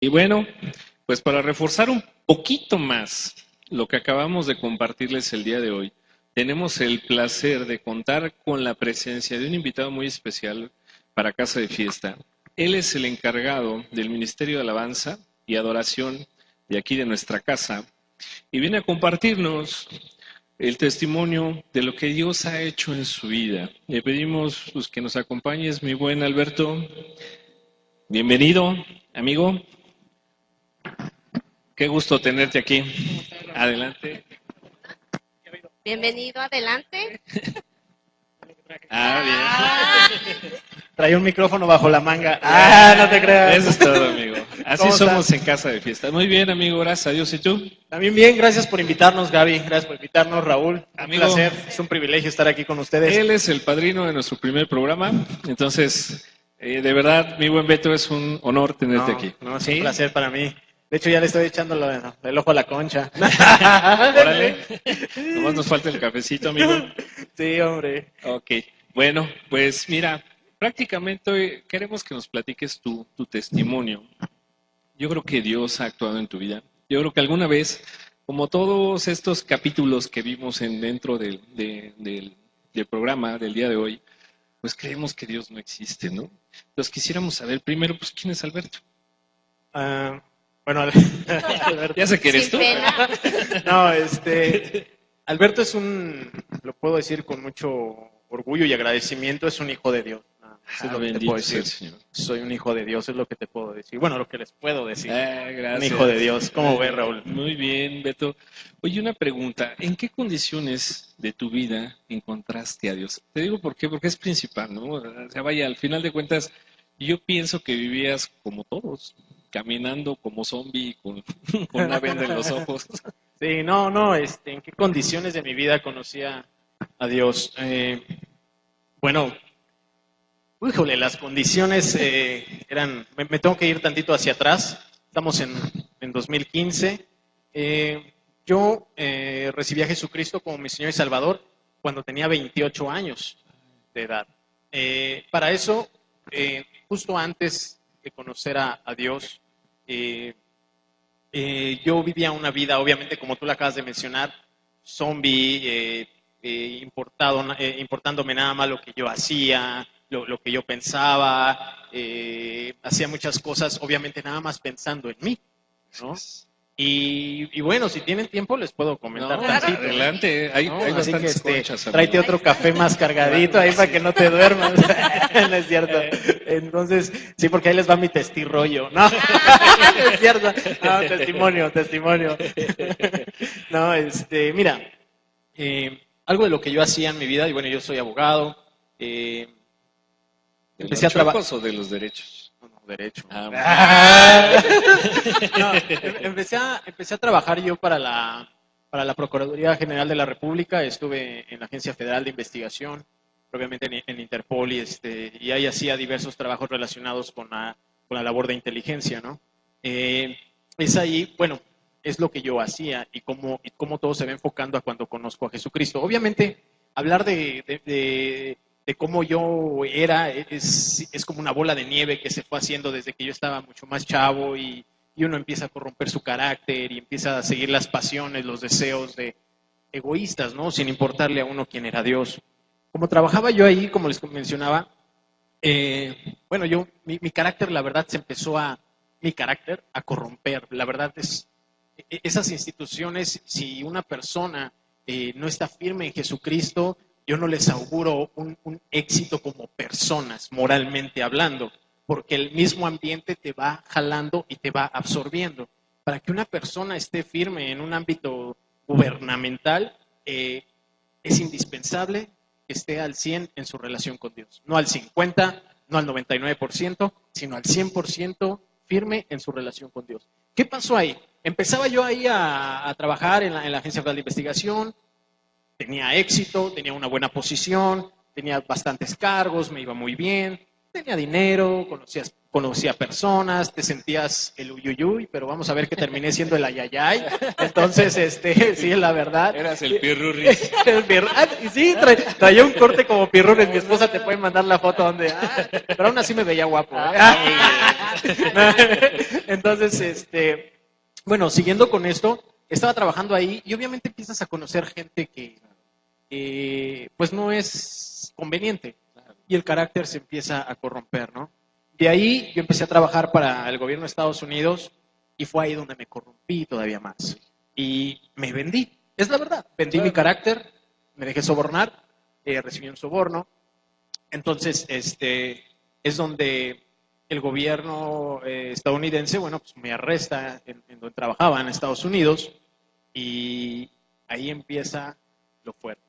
Y bueno, pues para reforzar un poquito más lo que acabamos de compartirles el día de hoy, tenemos el placer de contar con la presencia de un invitado muy especial para Casa de Fiesta. Él es el encargado del Ministerio de Alabanza y Adoración de aquí de nuestra casa y viene a compartirnos el testimonio de lo que Dios ha hecho en su vida. Le pedimos pues, que nos acompañes, mi buen Alberto. Bienvenido, amigo. Qué gusto tenerte aquí. Adelante. Bienvenido, adelante. Bien. Trae un micrófono bajo la manga. No te creas. Eso es todo, amigo. Así ¿Cómo somos estás? en Casa de Fiesta. Muy bien, amigo. Gracias a Dios. ¿Y tú? También bien, gracias por invitarnos, Gaby. Gracias por invitarnos, Raúl. Un Amigo. placer, es un privilegio estar aquí con ustedes. Él es el padrino de nuestro primer programa. Entonces, de verdad, mi buen Beto, es un honor tenerte aquí. No, es ¿Sí? un placer para mí. De hecho, ya le estoy echando el ojo a la concha. Órale. Nomás nos falta el cafecito, amigo. Sí, hombre. Ok. Bueno, pues mira, prácticamente hoy queremos que nos platiques tu testimonio. Yo creo que Dios ha actuado en tu vida. Yo creo que alguna vez, como todos estos capítulos que vimos dentro del programa del día de hoy, pues creemos que Dios no existe, ¿no? Entonces quisiéramos saber primero, pues, ¿quién es Alberto? Bueno, Alberto. Ya sé que eres Sin tú. pena. No, Alberto lo puedo decir con mucho orgullo y agradecimiento, es un hijo de Dios. Eso es lo que te Bendito puedo sea decir. el Señor. Soy un hijo de Dios, es lo que te puedo decir. Bueno, lo que les puedo decir. Gracias. Un hijo de Dios. ¿Cómo ves, Raúl? Muy bien, Beto. Oye, una pregunta. ¿En qué condiciones de tu vida encontraste a Dios? Te digo por qué, porque es principal, ¿no? O sea, vaya, al final de cuentas, yo pienso que vivías como todos, caminando como zombie con una venda en los ojos. Sí, no, ¿en qué condiciones de mi vida conocía a Dios? Bueno, híjole, las condiciones eran, me tengo que ir tantito hacia atrás, estamos en 2015. Yo recibí a Jesucristo como mi Señor y Salvador cuando tenía 28 años de edad. Para eso, justo antes de conocer a Dios, yo vivía una vida, obviamente, como tú la acabas de mencionar, zombie, importándome nada más lo que yo hacía, lo que yo pensaba, hacía muchas cosas, obviamente, nada más pensando en mí, ¿no? Y bueno, si tienen tiempo les puedo comentar No, tantito. adelante, hay Así bastantes que conchas. amigo. tráete otro café más cargadito ahí para que no te duermas. No es cierto. Entonces, sí, porque ahí les va mi testirollo. No, no es cierto. No, testimonio. No, mira, algo de lo que yo hacía en mi vida, y bueno, yo soy abogado. ¿De Empecé los a trabajar. chocos o de los derechos? No, derecho. Bueno. Empecé a trabajar yo para la Procuraduría General de la República. Estuve en la Agencia Federal de Investigación, obviamente en Interpol, y ahí hacía diversos trabajos relacionados con la labor de inteligencia, ¿no? Es ahí, bueno, es lo que yo hacía y cómo todo se va enfocando a cuando conozco a Jesucristo. Obviamente, hablar de cómo yo era es como una bola de nieve que se fue haciendo desde que yo estaba mucho más chavo y uno empieza a corromper su carácter y empieza a seguir las pasiones, los deseos de egoístas, ¿no? Sin importarle a uno quién era Dios. Como trabajaba yo ahí, como les mencionaba, bueno, mi carácter, la verdad, mi carácter a corromper. La verdad esas instituciones, si una persona no está firme en Jesucristo, yo no les auguro un éxito como personas, moralmente hablando, porque el mismo ambiente te va jalando y te va absorbiendo. Para que una persona esté firme en un ámbito gubernamental, es indispensable que esté al 100 en su relación con Dios. No al 50, no al 99%, sino al 100% firme en su relación con Dios. ¿Qué pasó ahí? Empezaba yo ahí a trabajar en la Agencia Federal de Investigación, tenía éxito, tenía una buena posición, tenía bastantes cargos, me iba muy bien, tenía dinero, conocía personas, te sentías el uyuyuy, pero vamos a ver que terminé siendo el ayayay. Entonces, sí, la verdad. Eras el pirurris. Y sí, traía un corte como pirurris. Mi esposa te puede mandar la foto donde, pero aún así me veía guapo. Entonces, bueno, siguiendo con esto, estaba trabajando ahí y obviamente empiezas a conocer gente que pues no es conveniente y el carácter se empieza a corromper, ¿no? De ahí yo empecé a trabajar para el gobierno de Estados Unidos y fue ahí donde me corrompí todavía más. Y me vendí, es la verdad, vendí mi carácter, me dejé sobornar, recibí un soborno. Entonces, es donde el gobierno estadounidense, bueno, pues me arresta en donde trabajaba en Estados Unidos y ahí empieza lo fuerte.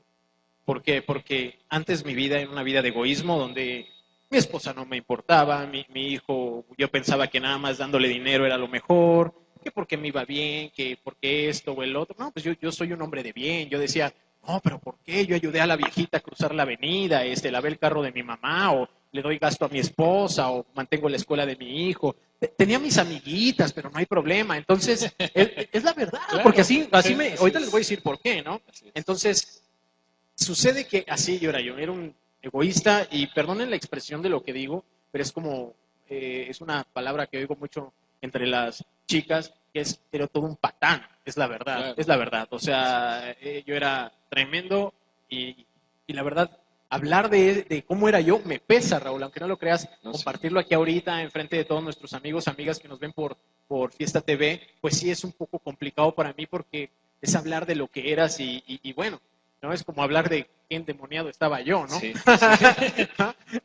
¿Por qué? Porque antes mi vida era una vida de egoísmo donde mi esposa no me importaba, mi hijo, yo pensaba que nada más dándole dinero era lo mejor, que porque me iba bien, que porque esto o el otro. No, pues yo soy un hombre de bien. Yo decía, no, pero ¿por qué? Yo ayudé a la viejita a cruzar la avenida, lavé el carro de mi mamá, o le doy gasto a mi esposa, o mantengo la escuela de mi hijo. Tenía mis amiguitas, pero no hay problema. Entonces, es la verdad, porque ahorita les voy a decir por qué, ¿no? Entonces, sucede que así yo era un egoísta, y perdonen la expresión de lo que digo, pero es como, es una palabra que oigo mucho entre las chicas, que era todo un patán, es la verdad, claro. Es la verdad. O sea, yo era tremendo y la verdad, hablar de cómo era yo me pesa, Raúl, aunque no lo creas, compartirlo aquí ahorita enfrente de todos nuestros amigos, amigas que nos ven por Fiesta TV, pues sí es un poco complicado para mí porque es hablar de lo que eras y bueno, ¿no? Es como hablar de qué endemoniado estaba yo, ¿no? Sí, sí.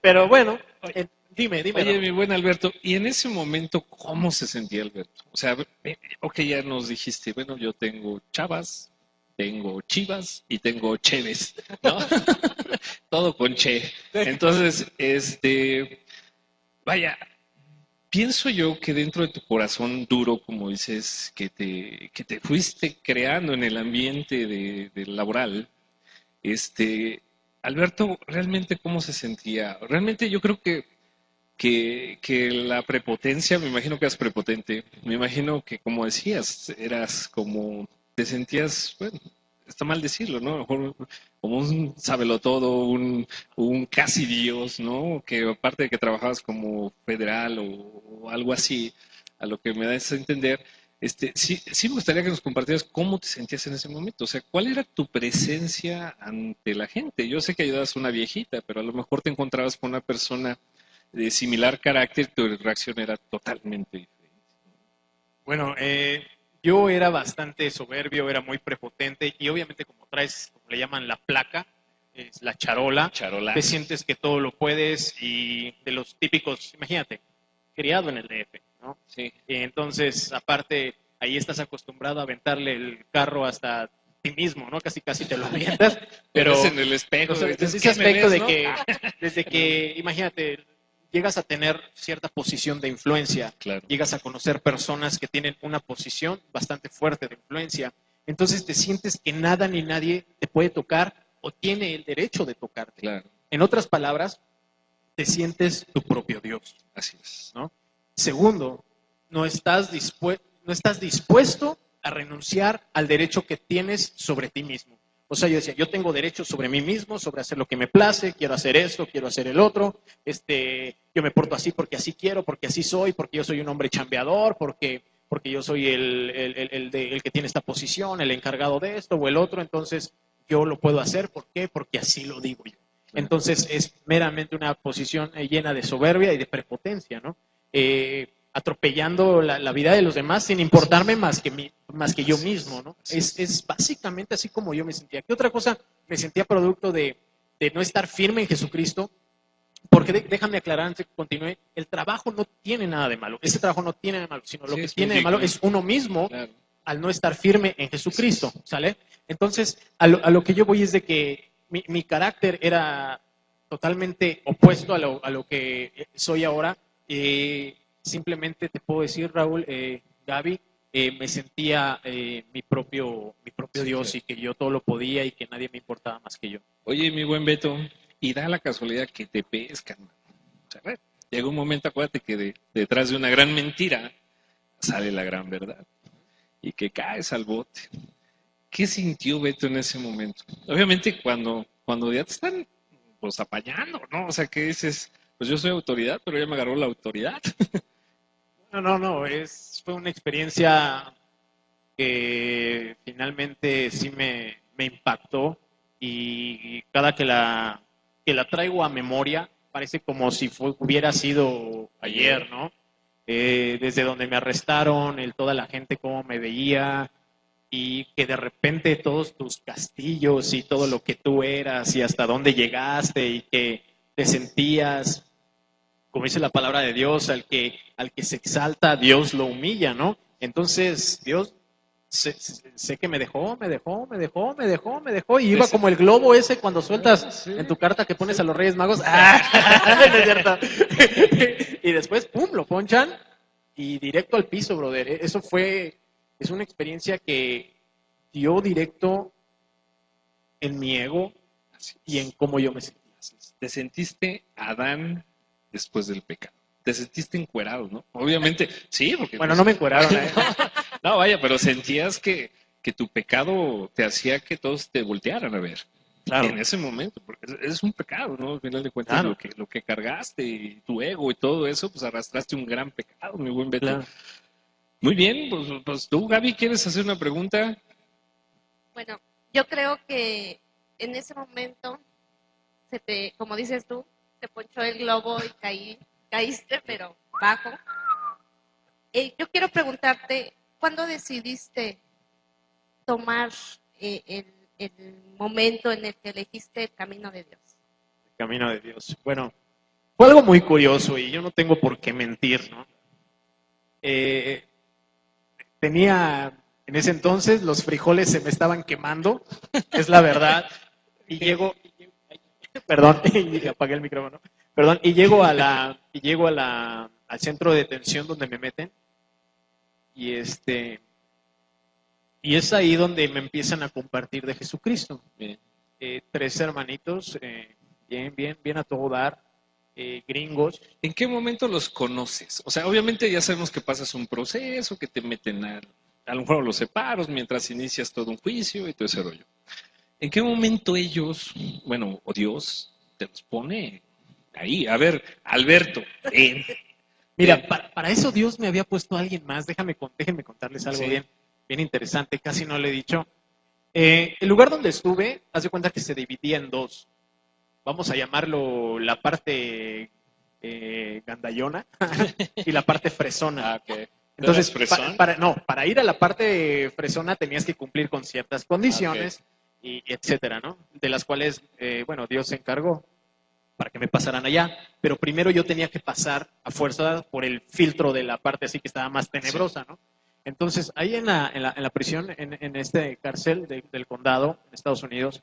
Pero bueno, dime. Oye, mi buen Alberto, y en ese momento, ¿cómo se sentía Alberto? O sea, ok, ya nos dijiste, bueno, yo tengo chavas, tengo chivas y tengo cheves, ¿no? Todo con che. Entonces, vaya, pienso yo que dentro de tu corazón duro, como dices, que te fuiste creando en el ambiente de laboral, Alberto, ¿realmente cómo se sentía? Realmente yo creo que la prepotencia, me imagino que eras prepotente, me imagino que como decías, eras como, te sentías, bueno, está mal decirlo, ¿no? A lo mejor como un sabelotodo, un casi Dios, ¿no? Que aparte de que trabajabas como federal o algo así, a lo que me das a entender, sí me gustaría que nos compartieras cómo te sentías en ese momento. O sea, ¿cuál era tu presencia ante la gente? Yo sé que ayudabas a una viejita, pero a lo mejor te encontrabas con una persona de similar carácter, tu reacción era totalmente diferente. Bueno, yo era bastante soberbio, era muy prepotente y obviamente como traes, como le llaman la placa, es la charola, te sientes que todo lo puedes y de los típicos, imagínate, criado en el DF, ¿no? Sí. Y entonces, aparte, ahí estás acostumbrado a aventarle el carro hasta ti mismo, ¿no? Casi te lo avientas, pero es en el espejo. Entonces, ese aspecto ves, ¿no? De que, desde que, imagínate, llegas a tener cierta posición de influencia, claro. Llegas a conocer personas que tienen una posición bastante fuerte de influencia, entonces te sientes que nada ni nadie te puede tocar o tiene el derecho de tocarte. Claro. En otras palabras, te sientes tu propio Dios. Así es. ¿No? Segundo, no estás dispuesto a renunciar al derecho que tienes sobre ti mismo. O sea, yo decía, yo tengo derecho sobre mí mismo, sobre hacer lo que me place, quiero hacer esto, quiero hacer el otro, yo me porto así porque así quiero, porque así soy, porque yo soy un hombre chambeador, porque yo soy el que tiene esta posición, el encargado de esto o el otro, entonces yo lo puedo hacer, ¿por qué? Porque así lo digo yo. Entonces es meramente una posición llena de soberbia y de prepotencia, ¿no? Atropellando la vida de los demás sin importarme más que yo mismo, ¿no? Es básicamente así como yo me sentía. ¿Qué otra cosa? Me sentía producto de no estar firme en Jesucristo, porque déjame aclarar antes que continúe, el trabajo no tiene nada de malo, ese trabajo no tiene nada de malo, sino lo que tiene de malo es uno mismo, claro, al no estar firme en Jesucristo, ¿sale? Entonces, a lo que yo voy es de que mi carácter era totalmente opuesto a lo que soy ahora. Simplemente te puedo decir, Raúl, Gaby, me sentía mi propio Dios, y que yo todo lo podía y que nadie me importaba más que yo. Oye, mi buen Beto, y da la casualidad que te pescan. O sea, Llega un momento, acuérdate que detrás de una gran mentira sale la gran verdad y que caes al bote. ¿Qué sintió Beto en ese momento? Obviamente cuando ya te están pues apañando, ¿no? O sea, que dices, pues yo soy autoridad, pero ya me agarró la autoridad. No, fue una experiencia que finalmente sí me impactó y cada que la traigo a memoria parece como si hubiera sido ayer, ¿no? Desde donde me arrestaron, toda la gente cómo me veía y que de repente todos tus castillos y todo lo que tú eras y hasta dónde llegaste y que te sentías, como dice la palabra de Dios, al que se exalta, Dios lo humilla, ¿no? Entonces, Dios sé que me dejó, y iba como el globo ese cuando sueltas en tu carta que pones a los Reyes Magos. ¡Ah! No es cierto. Y después, ¡pum!, lo ponchan y directo al piso, brother. Es una experiencia que dio directo en mi ego y en cómo yo me sentía. Te sentiste Adán después del pecado. Te sentiste encuerado, ¿no? Obviamente, sí, porque... Bueno, no me encueraron, No, vaya, pero sentías que tu pecado te hacía que todos te voltearan a ver. Claro. En ese momento, porque es un pecado, ¿no? Al final de cuentas, claro, lo que cargaste y tu ego y todo eso, pues arrastraste un gran pecado, mi buen Beto. Claro. Muy bien, pues tú, Gaby, ¿quieres hacer una pregunta? Bueno, yo creo que en ese momento, como dices tú, te ponchó el globo y caíste, pero bajo. Yo quiero preguntarte, ¿cuándo decidiste tomar el momento en el que elegiste el camino de Dios? El camino de Dios. Bueno, fue algo muy curioso y yo no tengo por qué mentir, ¿no? Tenía, en ese entonces, los frijoles se me estaban quemando, es la verdad, y llego, perdón, y apagué el micrófono, perdón, y llego al centro de detención donde me meten, y es ahí donde me empiezan a compartir de Jesucristo. Tres hermanitos, bien a todo dar, gringos. ¿En qué momento los conoces? O sea, obviamente ya sabemos que pasas un proceso, que te meten a lo mejor los separos mientras inicias todo un juicio y todo ese rollo. ¿En qué momento ellos, bueno, o Dios, te los pone ahí? A ver, Alberto. Mira, para eso Dios me había puesto a alguien más. Déjenme contarles algo bien interesante, casi no lo he dicho. El lugar donde estuve, haz de cuenta que se dividía en dos. Vamos a llamarlo la parte gandallona y la parte fresona. Okay. Entonces, para ir a la parte fresona tenías que cumplir con ciertas condiciones, y etcétera, ¿no? De las cuales, Dios se encargó para que me pasaran allá. Pero primero yo tenía que pasar a fuerza por el filtro de la parte así que estaba más tenebrosa, ¿no? Entonces, ahí en la prisión, en este cárcel del condado, en Estados Unidos,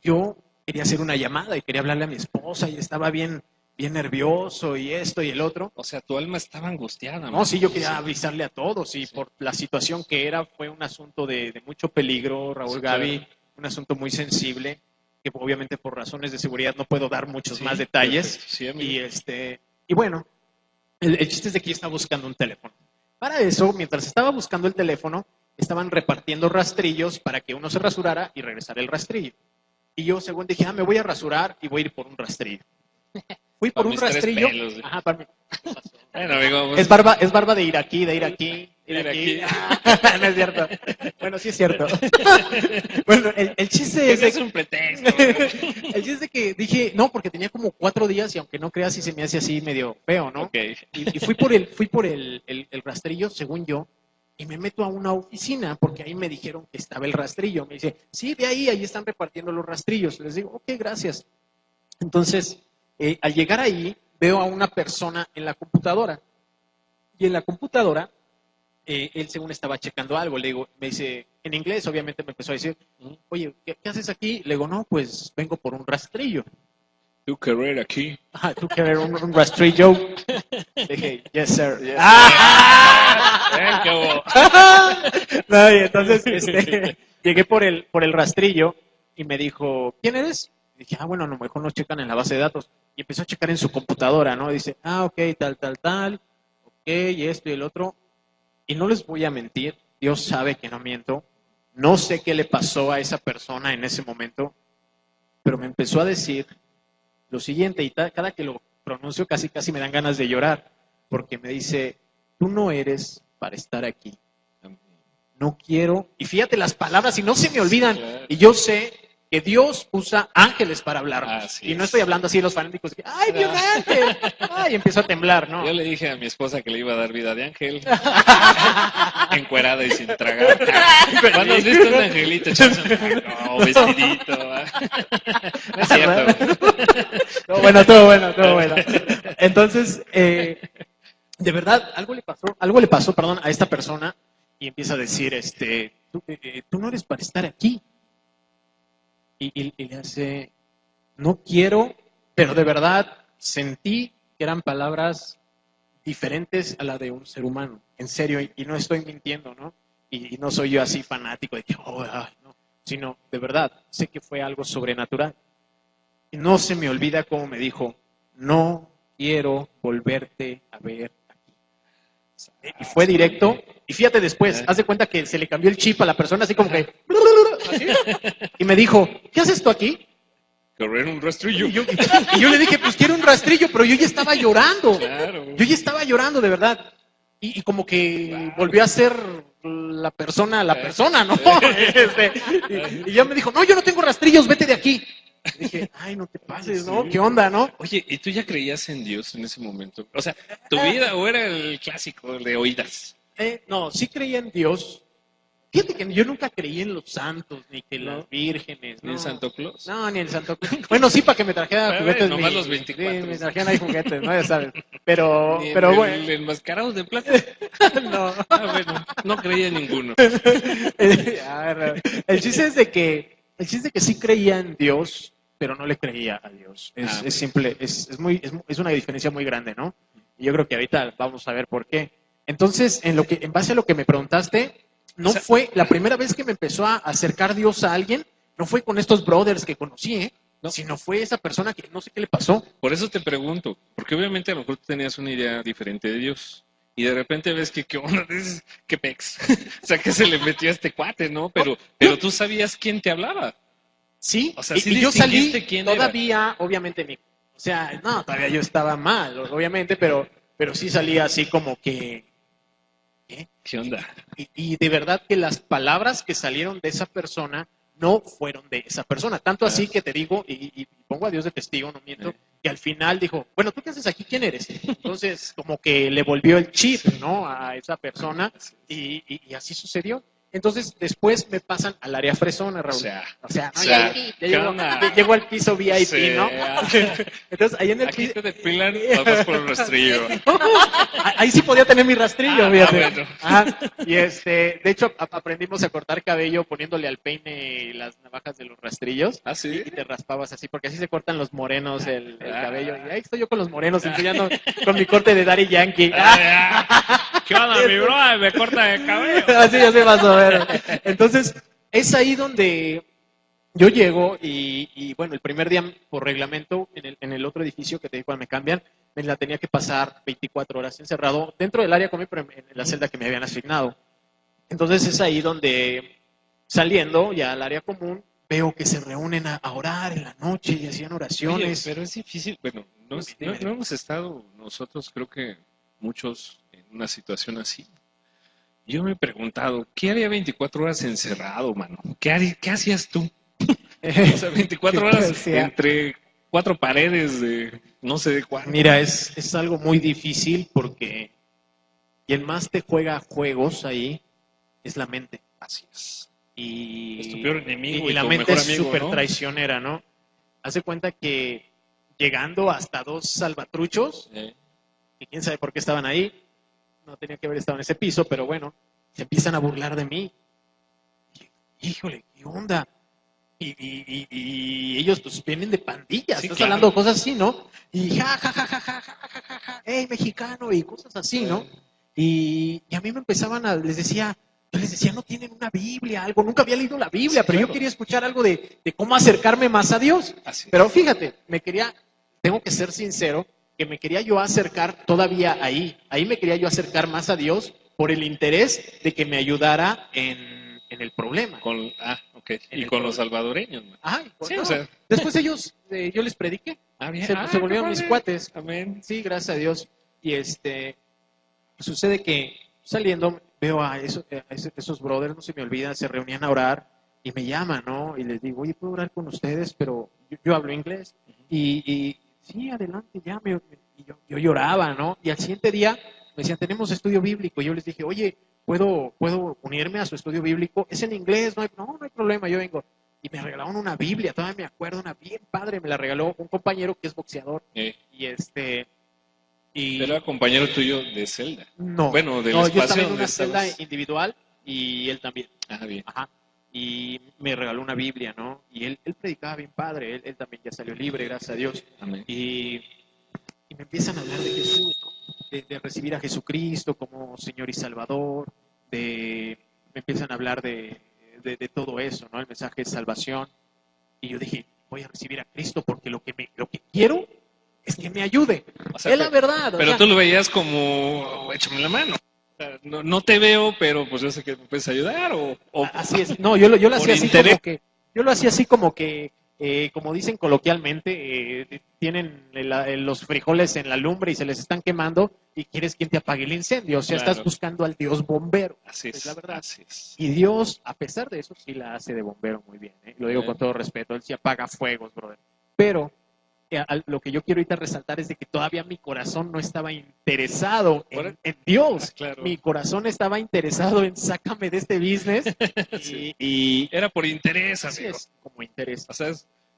yo quería hacer una llamada y quería hablarle a mi esposa y estaba bien nervioso y esto y el otro. O sea, tu alma estaba angustiada. No, sí, yo quería avisarle a todos y por la situación que era, fue un asunto de mucho peligro, Raúl, Gaby, claro. Un asunto muy sensible, que obviamente por razones de seguridad no puedo dar muchos más detalles. Y bueno, el chiste es de que yo estaba buscando un teléfono. Para eso, mientras estaba buscando el teléfono, estaban repartiendo rastrillos para que uno se rasurara y regresara el rastrillo. Y yo, según dije, me voy a rasurar y voy a ir por un rastrillo. Fui por un rastrillo. Ajá, para mí. Bueno, amigo, es barba de iraquí, de ir aquí. No es cierto. Bueno, sí es cierto. Bueno, el chiste es... Es un pretexto. El chiste es de que dije, no, porque tenía como 4 días y aunque no creas, sí se me hace así medio feo, ¿no? Okay. Y fui por el rastrillo, según yo, y me meto a una oficina porque ahí me dijeron que estaba el rastrillo. Me dice, sí, ve ahí están repartiendo los rastrillos. Les digo, ok, gracias. Entonces, al llegar ahí, veo a una persona en la computadora. Y en la computadora, él según estaba checando algo. Le digo, me dice, en inglés, obviamente me empezó a decir, oye, ¿qué haces aquí? Le digo, no, pues vengo por un rastrillo. ¿Tú querer aquí? Ajá, ¿tú querer un rastrillo? Le dije, yes, sir. Yes, no, y entonces llegué por el rastrillo y me dijo, ¿quién eres? Y dije, bueno, a lo mejor no checan en la base de datos. Y empezó a checar en su computadora, ¿no? Dice, ok, tal, ok, y esto y el otro. Y no les voy a mentir, Dios sabe que no miento. No sé qué le pasó a esa persona en ese momento, pero me empezó a decir lo siguiente, y cada que lo pronuncio casi me dan ganas de llorar, porque me dice, tú no eres para estar aquí. No quiero, y fíjate las palabras, y no se me olvidan, Claro. y yo sé que Dios usa ángeles para hablarnos. Así Y no es. estoy hablando así de los fanáticos, que, ¡ay, vio un ángel! ¡Ay! Empiezo a temblar, ¿no? Yo le dije a mi esposa que le iba a dar vida de ángel, encuerada y sin tragar. ¿Cuándo has visto un angelito echándose un trago, vestidito? No es cierto. Todo bueno. Entonces, de verdad, algo le pasó, perdón, a esta persona y empieza a decir, tú no eres para estar aquí. Y le hace, no quiero, pero de verdad sentí que eran palabras diferentes a la de un ser humano, en serio, y no estoy mintiendo, ¿no? Y no soy yo así fanático de que, no, sino de verdad, sé que fue algo sobrenatural. Y no se me olvida cómo me dijo, no quiero volverte a ver aquí. Y fue directo, y fíjate después, haz de cuenta que se le cambió el chip a la persona, así como que, así, y me dijo, ¿qué haces tú aquí? Correr un rastrillo. Y yo le dije, pues quiero un rastrillo, pero yo ya estaba llorando. Claro. Yo ya estaba llorando, de verdad. Y como que volvió a ser la persona, ¿no? Y ya me dijo, no, yo no tengo rastrillos, vete de aquí. Y dije, ay, no te pases, ¿no? Sí. ¿Qué onda, no? Oye, ¿y tú ya creías en Dios en ese momento? O sea, ¿tu vida o era el clásico de oídas? No, sí creía en Dios. Fíjate que yo nunca creí en los santos, ni que las vírgenes. ¿Ni No. en Santo Claus? No, ni en Santo Claus. Bueno, sí, para que me trajera Bueno, juguetes. nomás los 24. Sí, me trajeran ahí juguetes, ¿no? Ya sabes. Pero ¿Ni bueno. el enmascarado de plata? No. Bueno, no creía en ninguno. A ver, el chiste es de que sí creía en Dios, pero no le creía a Dios. Es simple, es una diferencia muy grande, ¿no? Y yo creo que ahorita vamos a ver por qué. Entonces, en base a lo que me preguntaste, no fue la primera vez que me empezó a acercar Dios a alguien, no fue con estos brothers que conocí, No. sino fue esa persona que no sé qué le pasó. Por eso te pregunto, porque obviamente a lo mejor tú tenías una idea diferente de Dios. Y de repente ves que, ¿qué onda? Dices, ¿qué pex? O sea, que se le metió a este cuate, ¿no? Pero tú sabías quién te hablaba. Sí, O sea, sí y yo salí distinguiste quién era. todavía, obviamente, o sea, no, todavía yo estaba mal, obviamente, pero sí salía así como que, ¿Qué onda? y de verdad que las palabras que salieron de esa persona no fueron de esa persona. Tanto así que te digo, y pongo a Dios de testigo, no miento, que al final dijo, bueno, ¿tú qué haces aquí? ¿Quién eres? Entonces, como que le volvió el chip, ¿no? A esa persona, y así sucedió. Entonces, después me pasan al área fresona, Raúl. O sea, ¿no? ya Llego al piso VIP, Sí, ¿no? Entonces, ahí en el aquí piso... te depilan, vas por un rastrillo. Ahí sí podía tener mi rastrillo, fíjate. Bueno. Ajá. Y de hecho, aprendimos a cortar cabello poniéndole al peine las navajas de los rastrillos. ¿Ah, sí? Y te raspabas así, porque así se cortan los morenos el cabello. Y ahí estoy yo con los morenos enseñando con mi corte de Daddy Yankee. ¿Qué onda, mi bro? Me corta el cabello. Así más o menos. Entonces, es ahí donde yo llego y bueno, el primer día por reglamento en el otro edificio que te digo cuando me cambian, me la tenía que pasar 24 horas encerrado dentro del área común, pero en la celda que me habían asignado. Entonces es ahí donde saliendo ya al área común, veo que se reúnen a orar en la noche y hacían oraciones. Oye, pero es difícil, bueno, no hemos estado nosotros, creo que muchos, en una situación así. Yo me he preguntado, ¿qué haría 24 horas encerrado, mano? ¿Qué hacías tú? O sea, 24 horas entre 4 paredes de no sé de cuál. Mira, es algo muy difícil porque quien más te juega juegos ahí es la mente. Así es. Y, es tu peor enemigo y la tu mente mejor es amigo, súper ¿no? traicionera, ¿no? Hace cuenta que llegando hasta 2 salvatruchos, que quién sabe por qué estaban ahí, no tenía que haber estado en ese piso, pero bueno, se empiezan a burlar de mí. Híjole, ¿qué onda? Y ellos pues vienen de pandillas, Sí, estás claro. hablando de cosas así, ¿no? Y hey, mexicano, y cosas así, ¿no? Y a mí me empezaban les decía, Yo les decía, no tienen una Biblia, algo, nunca había leído la Biblia, Sí, pero claro. yo quería escuchar algo de cómo acercarme más a Dios. Así es. Pero fíjate, tengo que ser sincero, que me quería yo acercar todavía ahí me quería yo acercar más a Dios por el interés de que me ayudara en el problema. Ok. En Y el con los problema. salvadoreños, man. Ay, Sí, no. o sea. Después ellos, yo les prediqué, Bien. se volvieron qué mis padre. cuates. Amén. Sí, gracias a Dios. Y sucede que saliendo veo a esos brothers, no se me olvida, se reunían a orar y me llaman, ¿no? Y les digo, oye, ¿puedo orar con ustedes? Pero yo hablo inglés. Y sí, adelante, llame. Y yo lloraba, ¿no? Y al siguiente día me decían, tenemos estudio bíblico. Y yo les dije, oye, ¿puedo unirme a su estudio bíblico? Es en inglés, no hay problema, yo vengo. Y me regalaron una Biblia, todavía me acuerdo, una bien padre, me la regaló un compañero que es boxeador. Y Era compañero tuyo de celda. no, Bueno, del yo espacio estaba en donde una celda estabas. individual y él también. Bien. Ajá. Y me regaló una Biblia, ¿no? Y él predicaba bien padre, él también ya salió libre, gracias a Dios. Amén. Y me empiezan a hablar de Jesús, ¿no? De recibir a Jesucristo como Señor y Salvador, me empiezan a hablar de todo eso, ¿no? El mensaje de salvación. Y yo dije, voy a recibir a Cristo porque lo que quiero es que me ayude. O sea, es la verdad. Pero tú lo veías como, échame la mano. O sea, no te veo, pero pues yo sé que me puedes ayudar. Así es. No, yo lo por hacía así interés. como que, yo lo hacía así como que, como dicen coloquialmente, tienen los frijoles en la lumbre y se les están quemando y quieres quien te apague el incendio. O sea, Claro. estás buscando al Dios bombero. Así es la verdad. Así es. Y Dios, a pesar de eso, sí la hace de bombero muy bien. Lo digo Bien. con todo respeto. Él sí apaga fuegos, brother. Pero lo que yo quiero ahorita resaltar es de que todavía mi corazón no estaba interesado en Dios. Claro. Mi corazón estaba interesado en sácame de este business. Sí. y Era por interés, así amigo. es, como interés. O sea,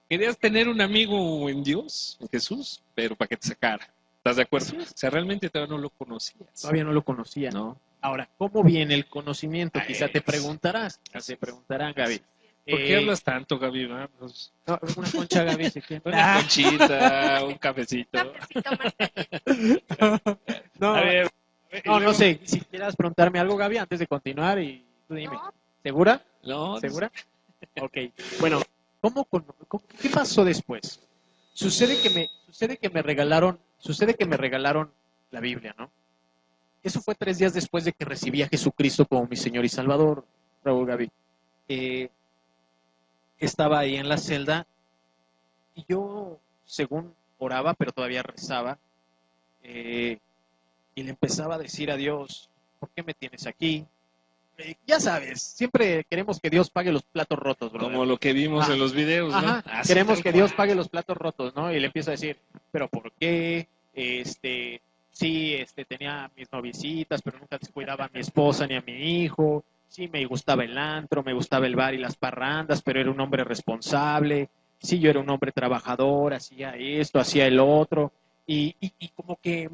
querías tener un amigo en Dios, en Jesús, pero para que te sacara. ¿Estás de acuerdo? Así es. O sea, realmente todavía no lo conocías. Todavía no lo conocía. ¿No? Ahora, ¿cómo viene el conocimiento? Quizá te Es. preguntarás. Así Te es. preguntarán, Gaby. ¿Por qué hablas tanto, Gaby? Pues, No, una concha, Gaby, si quieres. una conchita, un cafecito. Cafecito más caliente. No, A ver, y no luego- sé. Si quieras preguntarme algo, Gaby, antes de continuar, y tú dime. No, ¿Segura? No, ¿Segura? Ok. Bueno, ¿qué pasó después? Sucede que me regalaron la Biblia, ¿no? Eso fue 3 días después de que recibí a Jesucristo como mi Señor y Salvador, Raúl, Gaby. Estaba ahí en la celda y yo, según oraba, pero todavía rezaba, y le empezaba a decir a Dios, ¿por qué me tienes aquí? Ya sabes, siempre queremos que Dios pague los platos rotos, brother. como lo que vimos en los videos, ¿no? Ajá, Así queremos tal que cual. Dios pague los platos rotos, ¿no? Y le empiezo a decir, ¿pero por qué? Sí, tenía mis novicitas, pero nunca descuidaba a mi esposa ni a mi hijo. Sí, me gustaba el antro, me gustaba el bar y las parrandas, pero era un hombre responsable. Sí, yo era un hombre trabajador, hacía esto, hacía el otro. Y como que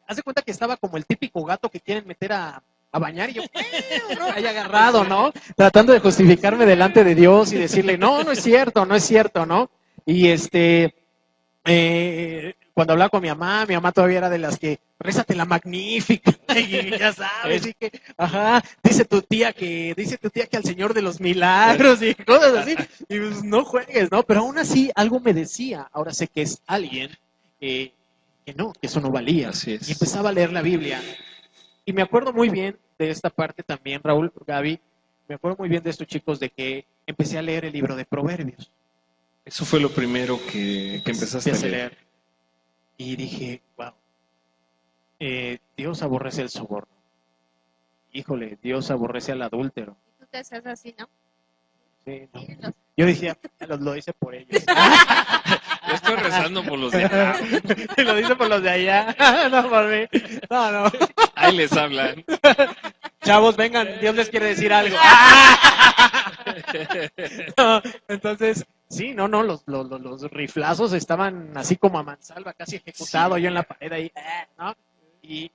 haz de cuenta que estaba como el típico gato que quieren meter a bañar y yo, ¿no? Ahí agarrado, ¿no? Tratando de justificarme delante de Dios y decirle, no es cierto, ¿no? Y cuando hablaba con mi mamá todavía era de las que, rézate la magnífica, y ya sabes, y que, ajá, dice tu tía que al Señor de los milagros y cosas así, y pues no juegues, ¿no? Pero aún así algo me decía, ahora sé que es alguien que no, que eso no valía. Así es. Y empezaba a leer la Biblia. Y me acuerdo muy bien de esta parte también, Raúl, Gaby, me acuerdo muy bien de estos chicos de que empecé a leer el libro de Proverbios. Eso fue lo primero que empezaste a leer. Y dije, wow, Dios aborrece el soborno. Híjole, Dios aborrece al adúltero. y tú te haces así, ¿no? Sí, no. Y los- Yo decía, lo hice por ellos. Yo estoy rezando por los demás. Lo dice por los de allá, no por mí. No. Ahí les hablan. Chavos, vengan, Dios les quiere decir algo. No, entonces, sí, no, los riflazos estaban así como a mansalva, casi ejecutado Sí. yo en la pared ahí, ¿no? Y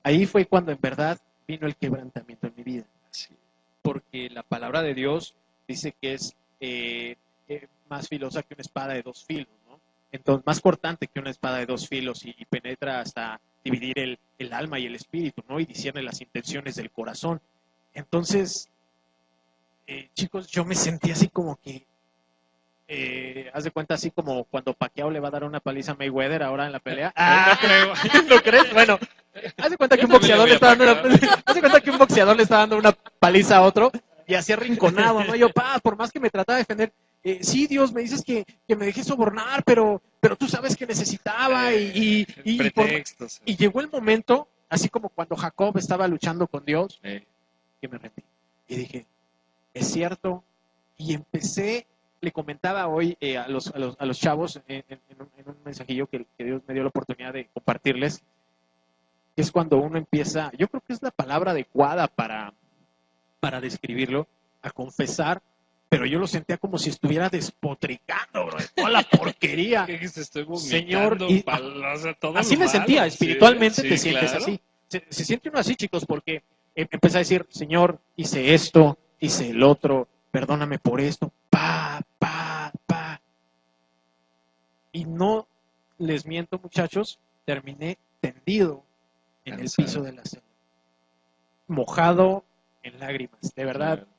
ahí fue cuando en verdad vino el quebrantamiento en mi vida. Sí. Porque la palabra de Dios dice que es más filosa que una espada de 2 filos, ¿no? Entonces, más cortante que una espada de 2 filos y penetra hasta dividir el alma y el espíritu, ¿no? Y discierne las intenciones del corazón. Entonces, chicos, yo me sentí así como que, haz de cuenta así como cuando Pacquiao le va a dar una paliza a Mayweather ahora en la pelea. No creo. ¿No crees? Bueno, haz de cuenta que Yo un también boxeador le le voy a está dando Pacquiao. haz de cuenta que un boxeador le está dando una paliza a otro y así arrinconado, ¿no? Yo, por más que me trataba de defender, sí, Dios, me dices que me dejé sobornar, pero tú sabes que necesitaba Pretextos. y llegó el momento, así como cuando Jacob estaba luchando con Dios, que me rendí. Y dije, es cierto. Y empecé, le comentaba hoy a los chavos en un mensajillo que Dios me dio la oportunidad de compartirles, que es cuando uno empieza, yo creo que es la palabra adecuada para describirlo, a confesar, pero yo lo sentía como si estuviera despotricando, bro, de toda la porquería. ¿Qué se estoy vomitando? Señor, O sea, todo así lo me malo. sentía, espiritualmente Sí, te sí, sientes claro. así. Se siente uno así, chicos, porque empecé a decir, Señor, hice esto, hice el otro, perdóname por esto, pa. Y no les miento, muchachos, terminé tendido en el Cansado. piso de la celda, mojado en lágrimas, de verdad. Claro.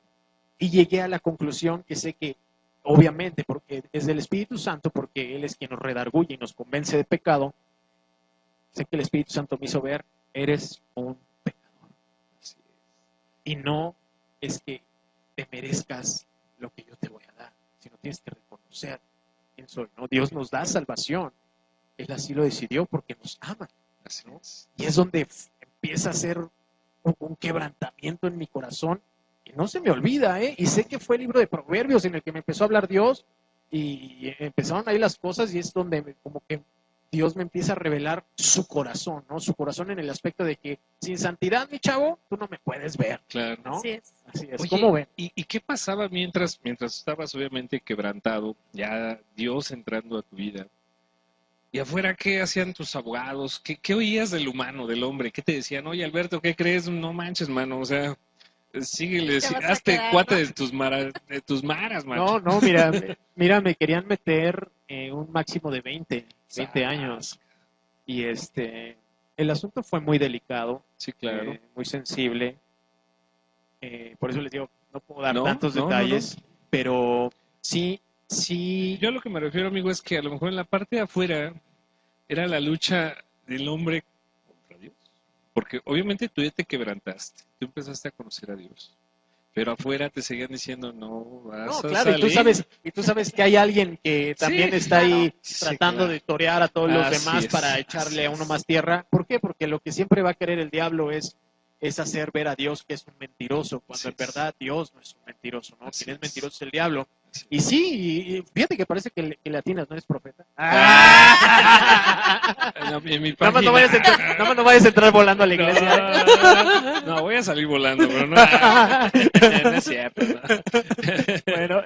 Y llegué a la conclusión que sé que, obviamente, porque es del Espíritu Santo, porque Él es quien nos redarguye y nos convence de pecado, sé que el Espíritu Santo me hizo ver, eres un pecador. Así es. Y no es que te merezcas lo que yo te voy a dar, sino tienes que reconocer quién soy, ¿no? Dios nos da salvación. Él así lo decidió porque nos ama. Así es. Y es donde empieza a ser un quebrantamiento en mi corazón. Y no se me olvida, ¿eh? Y sé que fue el libro de Proverbios en el que me empezó a hablar Dios. Y empezaron ahí las cosas y es donde como que Dios me empieza a revelar su corazón, ¿no? Su corazón en el aspecto de que sin santidad, mi chavo, tú no me puedes ver, Claro. ¿no? Así es. Así es. Oye, ¿Cómo ven? ¿y qué pasaba mientras estabas obviamente quebrantado, ya Dios entrando a tu vida? ¿Y afuera qué hacían tus abogados? ¿Qué oías del humano, del hombre? ¿Qué te decían? Oye, Alberto, ¿qué crees? No manches, mano, o sea, síguele, Te vas a hazte quedar, cuate ¿no? de tus maras, macho. No, mira, me querían meter un máximo de 20 años. Y el asunto fue muy delicado, Sí, claro. muy sensible. Por eso les digo, no puedo dar No, tantos no, detalles, pero sí, Yo a lo que me refiero, amigo, es que a lo mejor en la parte de afuera era la lucha del hombre contra Dios. Porque obviamente tú ya te quebrantaste, tú empezaste a conocer a Dios. Pero afuera te seguían diciendo, no vas no, a claro, salir. y tú sabes que hay alguien que también Sí, está ahí sí, tratando claro. de torear a todos los Así demás es, para así echarle a uno es. más tierra. ¿Por qué? Porque lo que siempre va a querer el diablo es hacer ver a Dios que es un mentiroso, cuando Así en es. verdad Dios no es un mentiroso, ¿no? Así Quien es es. mentiroso es el diablo. Así Y sí, y fíjate que parece que le atinas, ¿no eres profeta? En mi Nada más no página. no vayas a entrar volando a la iglesia. No, voy a salir volando, pero no, no es cierto. No. Bueno,